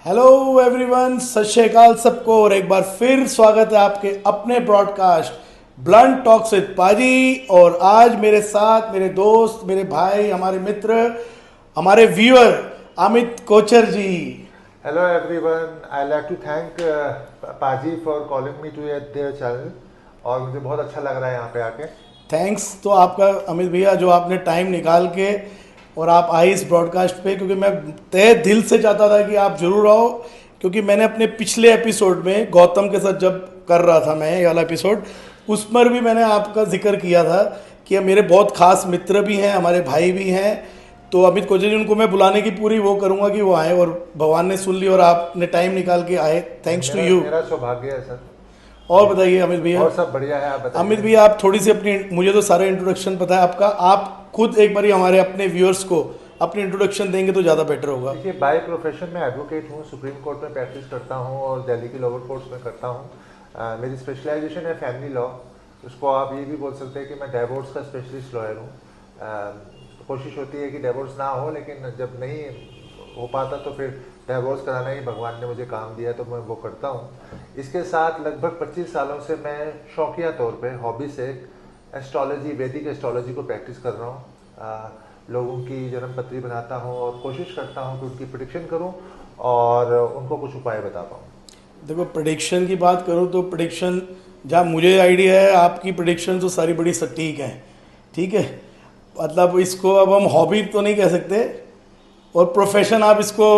Hello everyone, सत श्री अकाल सबको। और एक बार फिर स्वागत है आपके अपने broadcast blunt Talks with Paaji. और आज मेरे साथ मेरे दोस्त, मेरे भाई, हमारे मित्र, हमारे viewer Amit Kochar ji. Hello everyone, I like to thank Paji for calling me to their channel और मुझे बहुत अच्छा लग रहा है यहाँ पे आके। थैंक्स तो आपका अमित भैया, जो आपने टाइम निकाल के और आप आए इस ब्रॉडकास्ट पे, क्योंकि मैं तहे दिल से चाहता था कि आप जरूर आओ। क्योंकि मैंने अपने पिछले एपिसोड में गौतम के साथ जब कर रहा था मैं ये वाला एपिसोड, उस पर भी मैंने आपका जिक्र किया था कि मेरे बहुत खास मित्र भी हैं, हमारे भाई भी हैं। तो अमित कोचर जी, उनको मैं बुलाने की पूरी वो करूँगा कि वो आए, और भगवान ने सुन ली और आपने टाइम निकाल के आए। Thanks to you. मेरा सौभाग्य है सर। और बताइए अमित भैया। और सब बढ़िया है, आप बताइए। अमित भैया, आप थोड़ी सी अपनी, मुझे तो सारा इंट्रोडक्शन पता है आपका, आप खुद एक बार हमारे अपने व्यूअर्स को अपनी इंट्रोडक्शन देंगे तो ज़्यादा बेटर होगा। देखिए, बाय प्रोफेशन में एडवोकेट हूँ, सुप्रीम कोर्ट में प्रैक्टिस करता हूँ और दिल्ली की लोअर कोर्ट्स में करता हूँ। मेरी स्पेशलाइजेशन है फैमिली लॉ। उसको आप ये भी बोल सकते हैं कि मैं डिवोर्स का स्पेशलिस्ट लॉयर हूँ। कोशिश होती है कि डिवोर्स ना हो, लेकिन जब नहीं हो पाता तो फिर डिवोर्स कराना ही भगवान ने मुझे काम दिया, तो मैं वो करता हूँ। इसके साथ लगभग 25 सालों से मैं शौकिया तौर पे, हॉबी से एस्ट्रोलॉजी, वैदिक एस्ट्रोलॉजी को प्रैक्टिस कर रहा हूँ। लोगों की जन्म पत्री बनाता हूँ और कोशिश करता हूँ कि उनकी प्रेडिक्शन करूँ और उनको कुछ उपाय बता पाऊँ। देखो, प्रेडिक्शन की बात करूँ तो प्रेडिक्शन, जहाँ मुझे आइडिया है, आपकी प्रेडिक्शन तो सारी बड़ी सटीक हैं। ठीक है, मतलब इसको अब हम हॉबी तो नहीं कह सकते, और प्रोफेशन आप इसको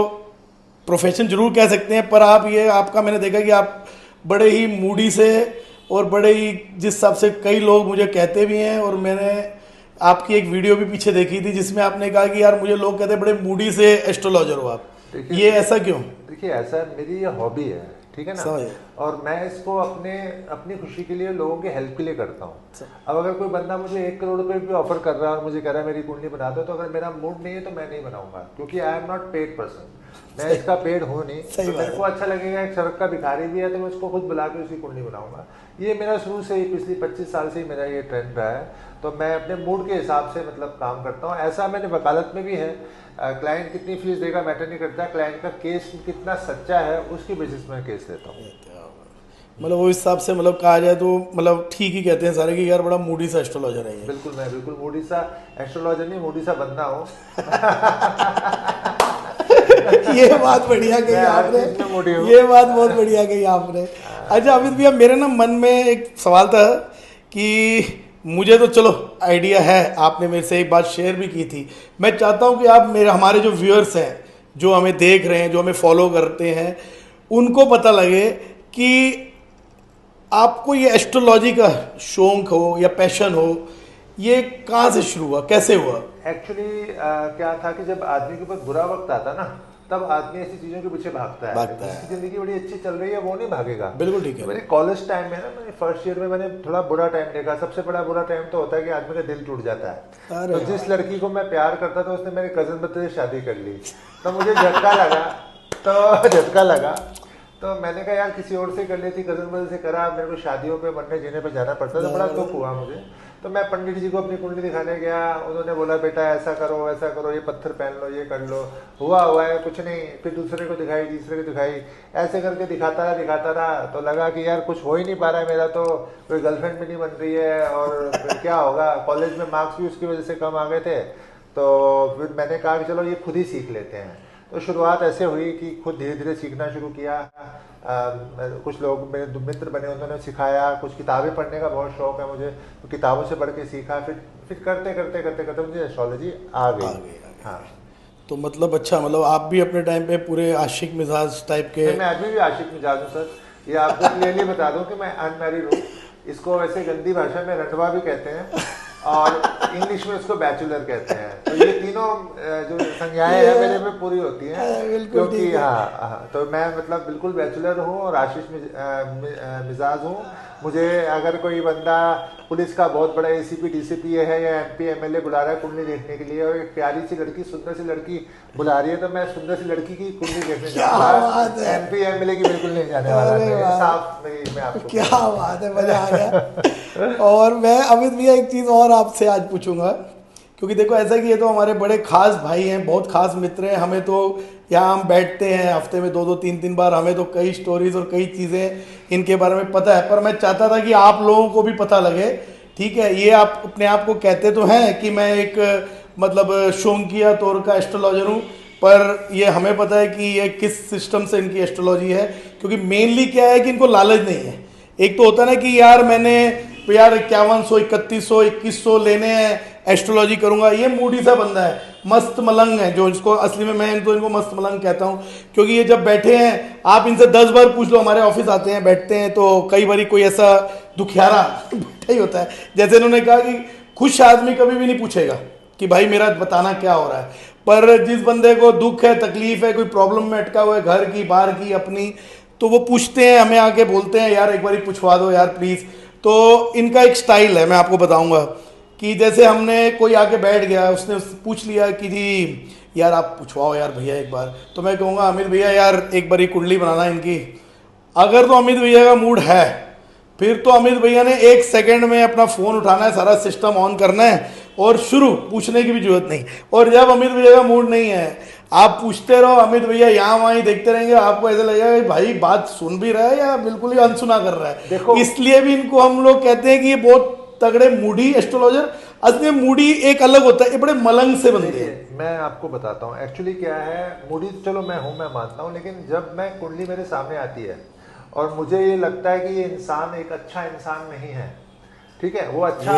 प्रोफेशन जरूर कह सकते हैं, पर आप ये, आपका मैंने देखा कि आप बड़े ही मूडी से और बड़े ही, जिस हिसाब से कई लोग मुझे कहते भी हैं, और मैंने आपकी एक वीडियो भी पीछे देखी थी जिसमें आपने कहा कि यार मुझे लोग कहते हैं बड़े मूडी से एस्ट्रोलॉजर हो आप। ये ऐसा क्यों? देखिए, ऐसा मेरी ये हॉबी है, ठीक है ना, और मैं इसको अपनी खुशी के लिए, लोगों के हेल्प के लिए करता हूँ। अब अगर कोई बंदा मुझे 1 करोड़ रुपए भी ऑफर कर रहा है और मुझे कह रहा है मेरी कुंडली बना दो, तो अगर मेरा मूड नहीं है तो मैं नहीं बनाऊंगा, क्योंकि I am not paid person. मैं इसका पेड हूँ नहीं। तो मेरे को अच्छा लगेगा, एक सड़क का भिखारी भी है तो मैं उसको खुद बुला के उसकी कुंडली बनाऊंगा। ये मेरा शुरू से ही, पिछली 25 साल से ही मेरा ये ट्रेंड रहा है। तो मैं अपने मूड के हिसाब से मतलब काम करता हूँ। ऐसा मैंने वकालत में भी है, क्लाइंट कितनी फीस देगा मैटर नहीं करता, क्लाइंट का केस कितना सच्चा है उसकी बेसिस में केस लेता हूँ। मतलब वो हिसाब से, मतलब कहा जाए तो मतलब ठीक ही कहते हैं सारे कि यार बड़ा मूडी सा एस्ट्रोलॉजर है ये। बिल्कुल, मैं बिल्कुल मूडी सा एस्ट्रोलॉजर नहीं, मूडी सा बंदा हूँ। ये बात बढ़िया कही आपने, ये बात बहुत बढ़िया कही आपने। अच्छा अमित भैया, मेरे ना मन में एक सवाल था कि मुझे तो चलो आइडिया है, आपने मेरे से एक बात शेयर भी की थी। मैं चाहता हूँ कि आप हमारे जो व्यूअर्स हैं, जो हमें देख रहे हैं, जो हमें फॉलो करते हैं, उनको पता लगे कि आपको ये एस्ट्रोलॉजी का शौक हो या पैशन हो, ये कहाँ से शुरू हुआ, कैसे हुआ? एक्चुअली क्या था कि जब आदमी के ऊपर बुरा वक्त आता ना, तब आदमी ऐसी चीजों के पीछे भागता है। जिसकी जिंदगी बड़ी अच्छी चल रही है वो नहीं भागेगा। बिल्कुल ठीक है। मेरे कॉलेज टाइम में ना, मैंने फर्स्ट ईयर में मैंने थोड़ा बुरा टाइम देखा। सबसे बड़ा बुरा टाइम तो होता है कि आदमी का दिल टूट जाता है। तो जिस लड़की को मैं प्यार करता था उसने मेरे कजन बच्चे से शादी कर ली, तो मुझे झटका लगा। तो मैंने कहा यार किसी और से कर लेती, कजन बदल से करा, मेरे को शादियों पे मरने जीने पे जाना पड़ता, तो बड़ा दुख हुआ मुझे। तो मैं पंडित जी को अपनी कुंडली दिखाने गया, उन्होंने बोला बेटा ऐसा करो, ये पत्थर पहन लो, ये कर लो। हुआ है कुछ नहीं। फिर दूसरे को दिखाई, तीसरे को दिखाई, ऐसे करके दिखाता रहा। तो लगा कि यार कुछ हो ही नहीं पा रहा है मेरा, तो कोई गर्लफ्रेंड भी नहीं बन रही है, और क्या होगा। कॉलेज में मार्क्स भी उसकी वजह से कम आ गए थे। तो फिर मैंने कहा कि चलो ये खुद ही सीख लेते हैं। तो शुरुआत ऐसे हुई कि खुद धीरे धीरे सीखना शुरू किया। कुछ लोग मेरे मित्र बने, उन्होंने सिखाया। कुछ किताबें पढ़ने का बहुत शौक है मुझे, तो किताबों से पढ़ के सीखा। फिर करते मुझे एस्ट्रोलॉजी आ गई। हाँ, तो मतलब अच्छा, मतलब आप भी अपने टाइम पे पूरे आशिक मिजाज टाइप के? मैं आज भी आशिक मिजाज हूँ सर। ये आपको क्लियरली बता दूं कि मैं अनमैरिड हूँ। इसको वैसे गंदी भाषा में रटवा भी कहते हैं, और इंग्लिश में उसको बैचलर कहते हैं। तो ये तीनों जो संज्ञाएं हैं मेरे में पूरी होती हैं, क्योंकि हाँ, तो मैं मतलब बिल्कुल बैचलर हूँ और आशीष मिजाज हूँ। मुझे अगर कोई बंदा पुलिस का बहुत बड़ा एसीपी डीसीपी है या एमपी एमएलए बुला रहा है कुंडली देखने के लिए, और एक प्यारी सी लड़की, सुंदर सी लड़की बुला रही है, तो मैं सुंदर सी लड़की की कुंडली देखने जाऊंगा। एमपी एमएलए की बिल्कुल नहीं जाने वाला। साफ मैं आपको, क्या बात है, मजा आ गया। और मैं अमित भैया एक चीज और आपसे आज पूछूंगा, क्योंकि देखो ऐसा कि ये तो हमारे बड़े खास भाई हैं, बहुत खास मित्र हैं। हमें तो यहाँ हम बैठते हैं हफ्ते में 2-2 3-3 बार, हमें तो कई स्टोरीज और कई चीज़ें इनके बारे में पता है। पर मैं चाहता था कि आप लोगों को भी पता लगे। ठीक है, ये आप अपने आप को कहते तो हैं कि मैं एक मतलब शौकिया तौर का एस्ट्रोलॉजर हूँ, पर ये हमें पता है कि ये किस सिस्टम से इनकी एस्ट्रोलॉजी है। क्योंकि मेनली क्या है कि इनको लालच नहीं है। एक तो होता ना कि यार मैंने यार 5100 3100 2100 लेने हैं, एस्ट्रोलॉजी करूंगा। ये मूडी सा बंदा है, मस्त मलंग है, जो इसको असली में मैं तो इनको मस्त मलंग कहता हूँ। क्योंकि ये जब बैठे हैं, आप इनसे 10 बार पूछ लो, हमारे ऑफिस आते हैं बैठते हैं तो कई बार कोई ऐसा दुखियारा बैठा ही होता है। जैसे इन्होंने कहा कि खुश आदमी कभी भी नहीं पूछेगा कि भाई मेरा बताना क्या हो रहा है, पर जिस बंदे को दुख है, तकलीफ है, कोई प्रॉब्लम में अटका हुआ है, घर की बाहर की अपनी, तो वो पूछते हैं, हमें आके बोलते हैं यार एक बार पूछवा दो यार प्लीज़। तो इनका एक स्टाइल है, मैं आपको बताऊंगा कि जैसे हमने कोई आके बैठ गया, उसने पूछ लिया कि जी यार आप पूछवाओ यार भैया एक बार, तो मैं कहूँगा अमित भैया यार एक बार कुंडली बनाना इनकी। अगर तो अमित भैया का मूड है, फिर तो अमित भैया ने 1 सेकंड में अपना फ़ोन उठाना है, सारा सिस्टम ऑन करना है और शुरू, पूछने की भी जरूरत नहीं। और जब अमित भैया का मूड नहीं है, आप पूछते रहो, अमित भैया यहाँ वहाँ ही देखते रहेंगे, आपको ऐसा लगेगा कि भाई बात सुन भी रहा है या बिल्कुल ही अनसुना कर रहा है। देखो, इसलिए भी इनको हम लोग कहते हैं कि ये बहुत तगड़े मूडी एस्ट्रोलॉजर। असली में मूडी एक अलग होता है, ये बड़े मलंग से बनते हैं। मैं आपको बताता हूँ एक्चुअली क्या है। मूडी चलो मैं हूँ, मैं मानता हूँ, लेकिन जब मैं कुंडली मेरे सामने आती है और मुझे ये लगता है कि ये इंसान एक अच्छा इंसान नहीं है, ठीक है, वो अच्छा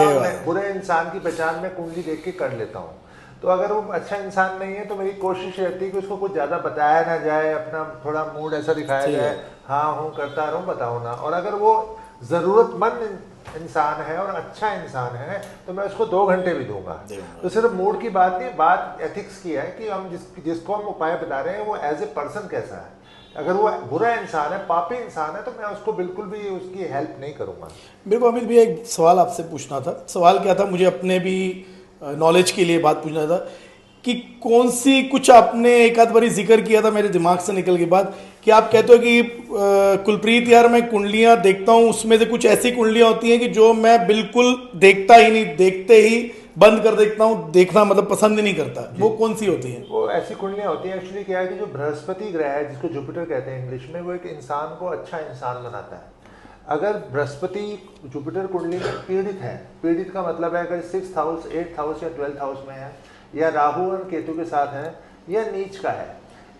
बुरे इंसान की पहचान में कुंडली देख के कर लेता हूँ। तो अगर वो अच्छा इंसान नहीं है तो मेरी कोशिश रहती है कि उसको कुछ ज़्यादा बताया ना जाए, अपना थोड़ा मूड ऐसा दिखाया जाए, हाँ हूँ करता रहूँ, बताओ ना। और अगर वो ज़रूरतमंद इंसान है और अच्छा इंसान है तो मैं उसको 2 घंटे भी दूंगा। तो सिर्फ मूड की बात नहीं, बात एथिक्स की है कि हम जिसको हम उपाय बता रहे हैं वो एज ए पर्सन कैसा है। अगर वो बुरा इंसान है, पापी इंसान है, तो मैं उसको बिल्कुल भी उसकी हेल्प नहीं करूंगा। मेरे को अमित भैया एक सवाल आपसे पूछना था। सवाल क्या था, मुझे अपने भी नॉलेज के लिए बात पूछना था कि कौन सी, कुछ आपने एक आध बारी जिक्र किया था मेरे दिमाग से निकल के बाद, कि आप कहते हो कि कुलप्रीत यार मैं कुंडलियां देखता हूँ, उसमें से कुछ ऐसी कुंडलियां होती हैं कि जो मैं बिल्कुल देखता ही नहीं, देखते ही बंद कर देता हूँ, देखना मतलब पसंद ही नहीं करता। वो कौन सी होती है? वो ऐसी कुंडलियां होती हैं एक्चुअली क्या है कि जो बृहस्पति ग्रह है, जिसको जुपिटर कहते हैं इंग्लिश में, वो एक इंसान को अच्छा इंसान बनाता है। अगर बृहस्पति जुपिटर कुंडली में पीड़ित है, पीड़ित का मतलब है अगर 6th हाउस 8th हाउस या 12th हाउस में है, या राहु और केतु के साथ है, या नीच का है,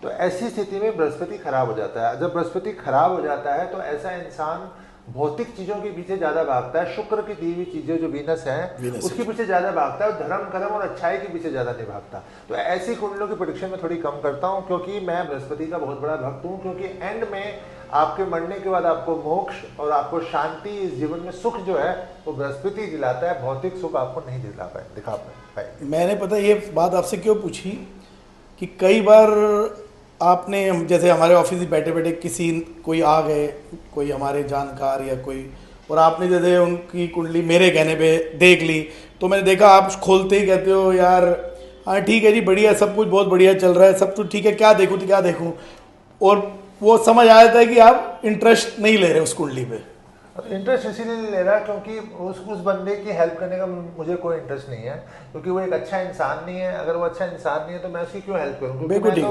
तो ऐसी स्थिति में बृहस्पति खराब हो जाता है। जब बृहस्पति खराब हो जाता है तो ऐसा इंसान भौतिक चीजों के पीछे ज्यादा भागता है, शुक्र की दी हुई चीजें जो वीनस है उसके पीछे ज्यादा भागता है, और धर्म कर्म और अच्छाई के पीछे ज्यादा नहीं भागता। तो ऐसी कुंडलियों की प्रेडिक्शन में थोड़ी कम करता हूँ, क्योंकि मैं बृहस्पति का बहुत बड़ा भक्त हूँ। क्योंकि एंड में आपके मरने के बाद आपको मोक्ष और आपको शांति, इस जीवन में सुख जो है वो बृहस्पति दिलाता है, भौतिक सुख आपको नहीं दिखा पाए। मैंने पता ये बात आपसे क्यों पूछी कि कई बार आपने, जैसे हमारे ऑफिस में बैठे बैठे किसी कोई आ गए, कोई हमारे जानकार या कोई, और आपने जैसे उनकी कुंडली मेरे कहने पे देख ली, तो मैंने देखा आप खोलते ही कहते हो यार हाँ ठीक है जी, बढ़िया, सब कुछ बहुत बढ़िया चल रहा है, सब कुछ ठीक है, क्या देखूँ तो क्या देखूँ। और वो समझ आ जाता है कि आप इंटरेस्ट नहीं ले रहे उस कुंडली पे। इंटरेस्ट इसीलिए नहीं ले रहा क्योंकि उस बंदे की हेल्प करने का मुझे कोई इंटरेस्ट नहीं है, क्योंकि वो एक अच्छा इंसान नहीं है। अगर वो अच्छा इंसान नहीं है तो मैं उसकी क्यों हेल्प करूँ? क्योंकि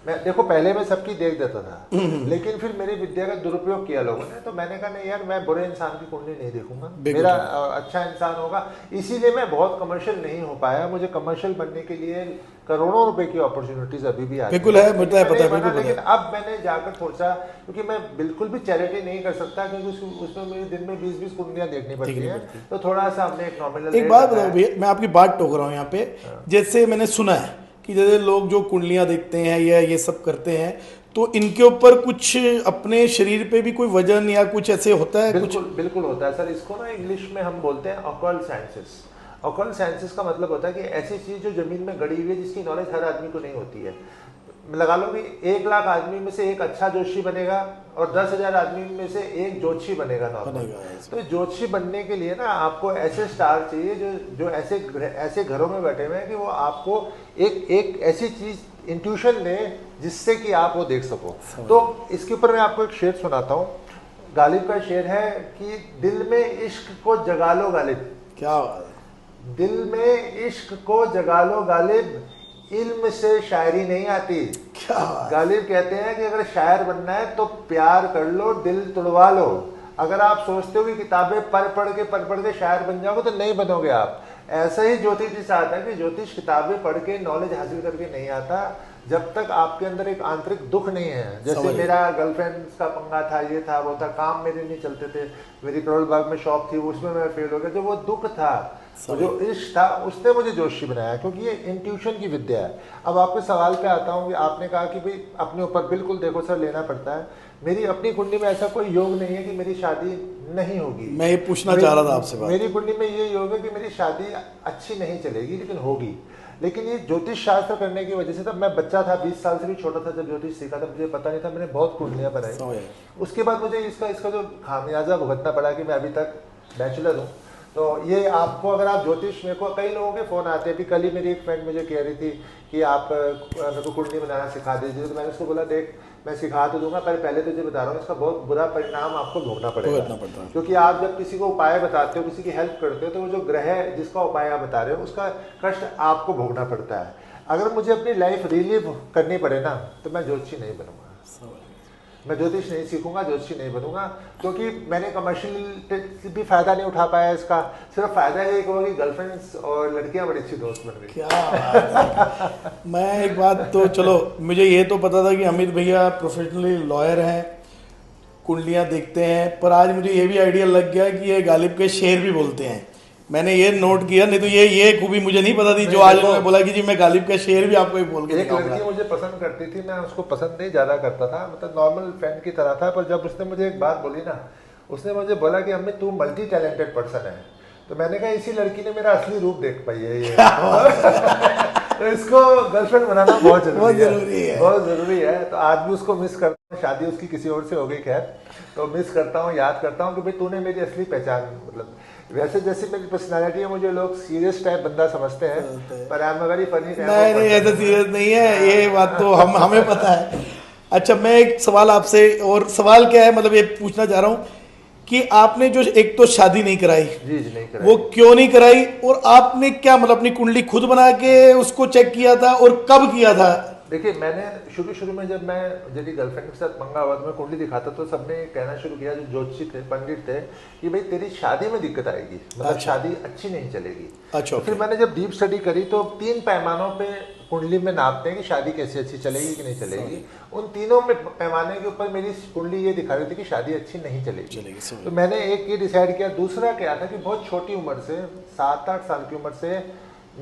मैं देखो पहले मैं सबकी देख देता था, लेकिन फिर मेरी विद्या का दुरुपयोग किया लोगों ने, तो मैंने कहा नहीं यार, मैं बुरे इंसान की कुंडली नहीं देखूंगा, मेरा अच्छा इंसान होगा। इसीलिए मैं बहुत कमर्शियल नहीं हो पाया। मुझे कमर्शियल बनने के लिए करोड़ों रुपए की अपॉर्चुनिटीज अभी भी आती बिल्कुल है, पता है, लेकिन अब मैंने जाकर सोचा, क्योंकि मैं बिल्कुल भी चैरिटी नहीं कर सकता, क्योंकि उसमें मेरे दिन में 20-20 कुंडलियां देखनी पड़ती है, तो थोड़ा सा हमने एक नॉमिनल। एक बात बताओ भैया, मैं आपकी बात टोक रहा हूँ यहाँ पे। जैसे मैंने सुना है कि जैसे लोग जो कुंडलियां देखते हैं या ये सब करते हैं, तो इनके ऊपर कुछ अपने शरीर पे भी कोई वजन या कुछ ऐसे होता है? बिल्कुल होता है सर। इसको ना इंग्लिश में हम बोलते हैं ऑकल्ट साइंसेस। ऑकल्ट साइंसेस का मतलब होता है कि ऐसी चीज जो जमीन में गड़ी हुई है, जिसकी नॉलेज हर आदमी को नहीं होती है। लगा लो कि 1 लाख आदमी में से एक अच्छा ज्योतिषी बनेगा और 10,000 आदमी में से एक ज्योतिषी बनेगा नॉर्मल। तो ज्योतिषी बनने के लिए ना आपको ऐसे स्टार चाहिए जो ऐसे घरों में बैठे हुए हैं कि वो आपको एक ऐसी चीज इंट्यूशन दे जिससे कि आप वो देख सको। तो इसके ऊपर मैं आपको एक शेर सुनाता हूँ। गालिब का शेर है कि दिल में इश्क को जगा लो गालिब। क्या दिल में इश्क को जगा लो गालिब, इल्म से शायरी नहीं आती। क्या गालिब कहते हैं कि अगर शायर बनना है तो प्यार कर लो, दिल तुड़वा लो। अगर आप सोचते हो कि किताबें पढ़ पढ़ के शायर बन जाओगे तो नहीं बनोगे आप। ऐसा ही ज्योतिष के साथ है कि ज्योतिष किताबें पढ़ के नॉलेज हासिल करके नहीं आता जब तक आपके अंदर एक आंतरिक दुख नहीं है। जैसे मेरा गर्लफ्रेंड का पंगा था, ये था वो था, काम मेरे नहीं चलते थे, मेरी करोल बाग में शॉप थी, उसमें मैं फेल हो गया। जो वो दुख था, जो इश्क था, उसने मुझे जोशी बनाया, क्योंकि ये इंट्यूशन की विद्या है। अब आपके सवाल पे आता हूँ कि आपने कहा कि भाई अपने ऊपर बिल्कुल देखो सर लेना पड़ता है। मेरी अपनी कुंडली में ऐसा कोई योग नहीं है कि मेरी शादी नहीं होगी। मैं ये पूछना चाह रहा था आपसे बात। मेरी कुंडली में ये योग है कि मेरी शादी अच्छी नहीं चलेगी लेकिन होगी। लेकिन ये ज्योतिष शास्त्र करने की वजह से, तब मैं बच्चा था, 20 साल से भी छोटा था जब ज्योतिष सीखा था, मुझे पता नहीं था, मैंने बहुत कुंडलियां बनाई। उसके बाद मुझे इसका जो खामियाजा भुगतना पड़ा कि मैं अभी तक बैचलर हूँ। तो ये आपको, अगर आप ज्योतिष, मेरे को कई लोगों के फ़ोन आते हैं। अभी कल ही मेरी एक फ्रेंड मुझे कह रही थी कि आप मेरे को कुंडली बनाना सिखा दीजिए। तो मैंने उसको बोला, देख मैं सिखा तो दूंगा, पर पहले तुझे बता रहा हूँ इसका बहुत बुरा परिणाम आपको भोगना पड़ेगा। क्योंकि आप जब किसी को उपाय बताते हो, किसी की हेल्प करते हो, तो वो जो ग्रह जिसका उपाय आप बता रहे हो उसका कष्ट आपको भोगना पड़ता है। अगर मुझे अपनी लाइफ रिलीव करनी पड़े ना, तो मैं ज्योतिषी नहीं बनूंगा, मैं ज्योतिष नहीं सीखूंगा, ज्योतिषी नहीं बनूंगा। क्योंकि मैंने कमर्शियल भी फायदा नहीं उठा पाया इसका। सिर्फ फायदा ये होगा कि गर्लफ्रेंड्स और लड़कियां बड़ी अच्छी दोस्त बन गई। क्या मैं एक बात तो, चलो मुझे ये तो पता था कि अमित भैया प्रोफेशनली लॉयर हैं, कुंडलियां देखते हैं, पर आज मुझे ये भी आइडिया लग गया कि ये गालिब के शेर भी बोलते हैं। मैंने ये नोट किया, नहीं तो ये खूबी मुझे नहीं पता थी जो आज उन्होंने बोला कि जी मैं गालिब का शेर भी आपको एक बोल के एक लड़की मुझे पसंद करती थी, मैं उसको पसंद नहीं ज्यादा करता था, मतलब नॉर्मल फ्रेंड की तरह था। पर जब उसने मुझे एक बात बोली ना, उसने मुझे बोला कि अम्मी तू मल्टी टैलेंटेड पर्सन है। तो मैंने कहा इसी लड़की ने मेरा असली रूप देख पाई है ये। तो इसको गर्लफ्रेंड बनाना बहुत जरूरी है, बहुत जरूरी है। तो आज भी उसको मिस करता हूँ, शादी उसकी किसी और से हो गई खैर, तो मिस करता हूँ, याद करता हूँ कि भाई तूने मेरी असली पहचान, मतलब वैसे जैसी मेरी पर्सनालिटी है, मुझे लोग सीरियस टाइप बंदा समझते हैं, पर आई एम वेरी फनी। नहीं ऐसा सीरियस नहीं है, ये बात तो हमें पता है। अच्छा, मैं एक सवाल आपसे, और सवाल क्या है, मतलब ये पूछना चाह रहा हूँ कि आपने जो एक तो शादी नहीं कराई, जी नहीं कराई, वो क्यों नहीं कराई, और आपने क्या मतलब अपनी कुंडली खुद बना के उसको चेक किया था, और कब किया था? देखिए मैंने शुरू में जब मैं मेरी गर्लफ्रेंड के साथ पंगा हुआ तो मैं कुंडली दिखाता, तो सबने कहना शुरू किया, जो ज्योतिषी थे, पंडित थे, कि भाई तेरी शादी में दिक्कत आएगी, मतलब शादी अच्छी नहीं चलेगी। अच्छा, फिर मैंने जब डीप स्टडी करी तो 3 पैमानों पे कुंडली में नापते हैं कि शादी कैसे अच्छी चलेगी कि नहीं चलेगी। उन तीनों में पैमाने के ऊपर मेरी कुंडली ये दिखा रही थी कि शादी अच्छी नहीं चलेगी। तो मैंने एक ये डिसाइड किया। दूसरा क्या था कि बहुत छोटी उम्र से, 7-8 साल की उम्र से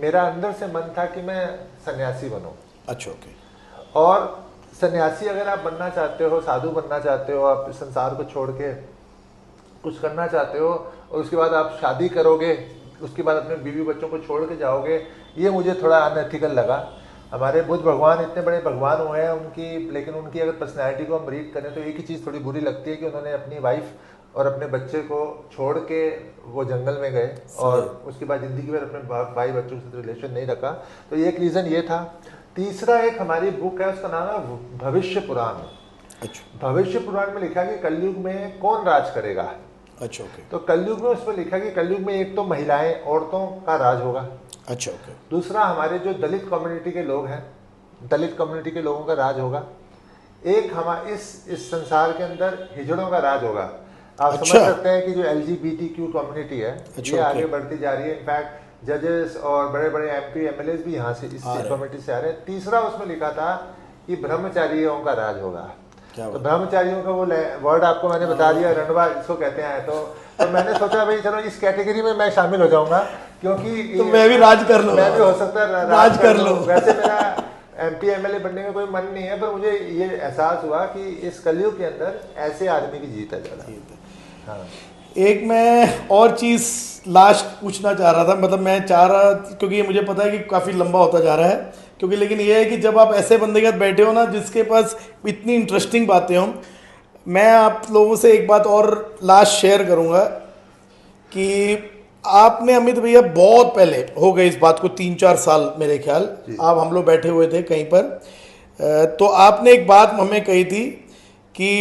मेरा अंदर से मन था कि मैं सन्यासी बनूं। अच्छा, ओके। और सन्यासी अगर आप बनना चाहते हो, साधु बनना चाहते हो, आप संसार को छोड़ के कुछ करना चाहते हो, और उसके बाद आप शादी करोगे, उसके बाद अपने बीवी बच्चों को छोड़ के जाओगे, ये मुझे थोड़ा अनएथिकल लगा। हमारे बुद्ध भगवान इतने बड़े भगवान हुए हैं उनकी, लेकिन उनकी अगर पर्सनैलिटी को हम रीड करें तो एक ही चीज़ थोड़ी बुरी लगती है कि उन्होंने अपनी वाइफ और अपने बच्चे को छोड़ के वो जंगल में गए, और उसके बाद ज़िंदगी भर अपने भाई बच्चों से रिलेशन नहीं रखा। तो ये एक रीज़न ये था। तीसरा, एक हमारी बुक है, उसका नाम है भविष्य पुराण। अच्छा। भविष्य पुराण में लिखा कि कलयुग में कौन राज करेगा। अच्छा, ओके। तो कलयुग में उसमें लिखा कि कलयुग में एक तो महिलाएं, औरतों का राज होगा। अच्छा, ओके। दूसरा, हमारे जो दलित कम्युनिटी के लोग हैं, दलित कम्युनिटी के लोगों का राज होगा। एक हमारे इस संसार के अंदर हिजड़ों का राज होगा। आप समझ सकते हैं कि जो LGBTQ कम्युनिटी है, ये आगे बढ़ती जा रही है। इनफैक्ट जजेस और बड़े बड़े MP MLAs भी यहाँ से, इस कम्युनिटी से आ रहे हैं। तीसरा, उसमें लिखा था कि ब्रह्मचारियों का राज होगा। तो ब्रह्मचारियों का वो वर्ड आपको मैंने बता दिया, रणवा इसको कहते हैं। तो मैंने सोचा भाई चलो इस कैटेगरी में मैं शामिल हो जाऊंगा, क्योंकि तो मैं भी राज कर लूं, मैं भी हो सकता है राज कर लूं। वैसे मेरा MP MLA बनने का कोई मन नहीं है, पर मुझे ये एहसास हुआ कि इस कलयुग के अंदर ऐसे आदमी की जीत है ज़्यादा। हाँ, एक मैं और चीज़ लास्ट पूछना चाह रहा था, मतलब मैं चाह रहा, क्योंकि ये मुझे पता है कि काफ़ी लंबा होता जा रहा है, क्योंकि लेकिन ये है कि जब आप ऐसे बंदे के साथ बैठे हो ना जिसके पास इतनी इंटरेस्टिंग बातें हों, मैं आप लोगों से एक बात और लास्ट शेयर करूँगा कि आपने, अमित भैया, बहुत पहले हो गए इस बात को, 3-4 साल मेरे ख्याल, आप हम लोग बैठे हुए थे कहीं पर, तो आपने एक बात हमें कही थी कि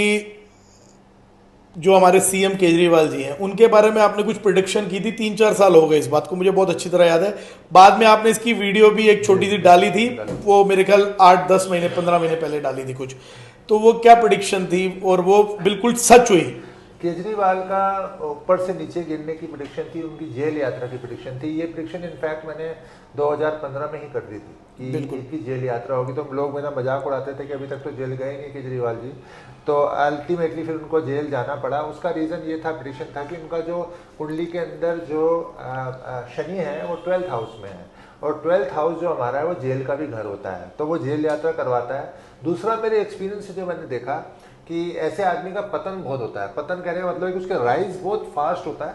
जो हमारे सीएम केजरीवाल जी हैं उनके बारे में आपने कुछ प्रिडिक्शन की थी, 3-4 साल हो गए इस बात को, मुझे बहुत अच्छी तरह याद है। बाद में आपने इसकी वीडियो भी एक छोटी सी डाली थी, वो मेरे ख्याल 8-10 महीने 15 महीने पहले डाली थी कुछ। तो वो क्या प्रिडिक्शन थी और वो बिल्कुल सच हुई? केजरीवाल का ऊपर से नीचे गिरने की प्रिडिक्शन थी, उनकी जेल यात्रा की प्रिडिक्शन थी। ये प्रिडिक्शन इनफैक्ट मैंने 2015 में ही कर दी थी कि इनकी जेल यात्रा होगी। तो लोग मेरा मजाक उड़ाते थे कि अभी तक तो जेल गए नहीं केजरीवाल जी। तो अल्टीमेटली फिर उनको जेल जाना पड़ा। उसका रीज़न ये था, प्रिडिक्शन था कि उनका जो कुंडली के अंदर जो शनि है वो 12th हाउस में है, और 12th हाउस जो हमारा है वो जेल का भी घर होता है, तो वो जेल यात्रा करवाता है। दूसरा, मेरे एक्सपीरियंस से जो मैंने देखा कि ऐसे आदमी का पतन बहुत होता है। पतन कहने का मतलब है कि उसका राइज बहुत फास्ट होता है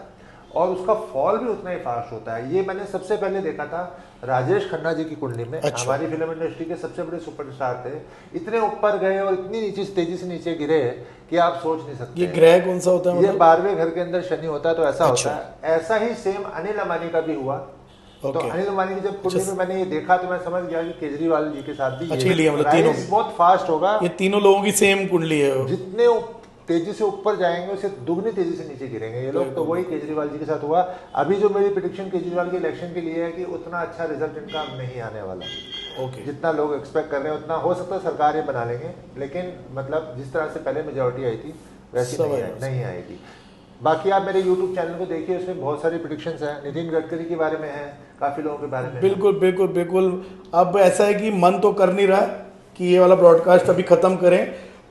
और उसका फॉल भी उतना ही फास्ट होता है। ये मैंने सबसे पहले देखा था राजेश खन्ना जी की कुंडली में। अच्छा। हमारी फिल्म इंडस्ट्री के सबसे बड़े सुपरस्टार थे, इतने ऊपर गए और इतनी नीचे तेजी से नीचे गिरे कि आप सोच नहीं सकते। ये ग्रह कौन सा होता है? ये 12वें घर के अंदर शनि होता है, तो ऐसा अच्छा। होता है। ऐसा ही सेम अनिल अंबानी का भी हुआ। तो अनिल अंबानी की जब कुंडली में मैंने ये देखा तो मैं समझ गया कि केजरीवाल जी के साथ भी तीनों बहुत फास्ट होगा। ये तीनों लोगों की सेम कुंडली है। जितने तेजी से ऊपर जाएंगे उससे दुगनी तेजी से नीचे गिरेंगे ये लोग। तो वही केजरीवाल जी के साथ हुआ। अभी जो मेरी प्रेडिक्शन केजरीवाल के इलेक्शन के लिए है कि उतना अच्छा रिजल्ट इनका नहीं आने वाला। ओके। जितना लोग एक्सपेक्ट कर रहे हैं उतना हो सकता है सरकार ये बना लेंगे, लेकिन मतलब जिस तरह से पहले मेजोरिटी आई थी वैसी नहीं आएगी। बाकी आप मेरे YouTube चैनल को देखिए, उसमें बहुत सारी प्रेडिक्शंस हैं। नितिन गडकरी के बारे में है, काफ़ी लोगों के बारे में। बिल्कुल बिल्कुल बिल्कुल। अब ऐसा है कि मन तो कर नहीं रहा कि ये वाला ब्रॉडकास्ट अभी ख़त्म करें,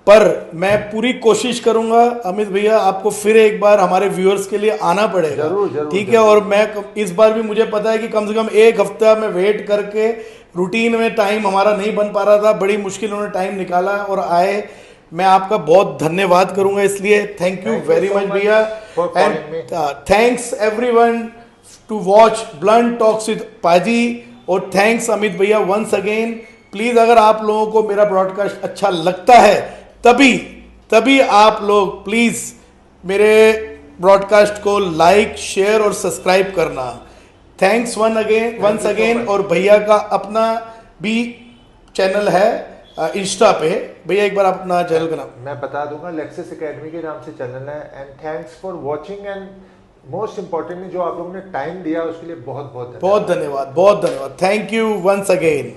पर मैं पूरी कोशिश करूंगा अमित भैया, आपको फिर एक बार हमारे व्यूअर्स के लिए आना पड़ेगा। जरूर ठीक है। और मैं इस बार भी मुझे पता है कि कम से कम एक हफ्ता में वेट करके, रूटीन में टाइम हमारा नहीं बन पा रहा था, बड़ी मुश्किल उन्होंने टाइम निकाला और आए। मैं आपका बहुत धन्यवाद करूंगा, इसलिए थैंक यू वेरी मच भैया। And thanks everyone to watch Blunt Talks with Paaji, और थैंक्स अमित भैया वंस अगेन। प्लीज अगर आप लोगों को मेरा ब्रॉडकास्ट अच्छा लगता है तभी आप लोग प्लीज मेरे ब्रॉडकास्ट को लाइक, शेयर और सब्सक्राइब करना। Thanks once again. और भैया का अपना भी चैनल है इंस्टा पे। भैया एक बार आप अपना चैनल का नाम मैं बता दूंगा, लेक्सिस एकेडमी के नाम से चैनल है। And thanks for watching, and most importantly जो आप लोगों ने टाइम दिया उसके लिए बहुत बहुत धन्यवाद। Thank you once again.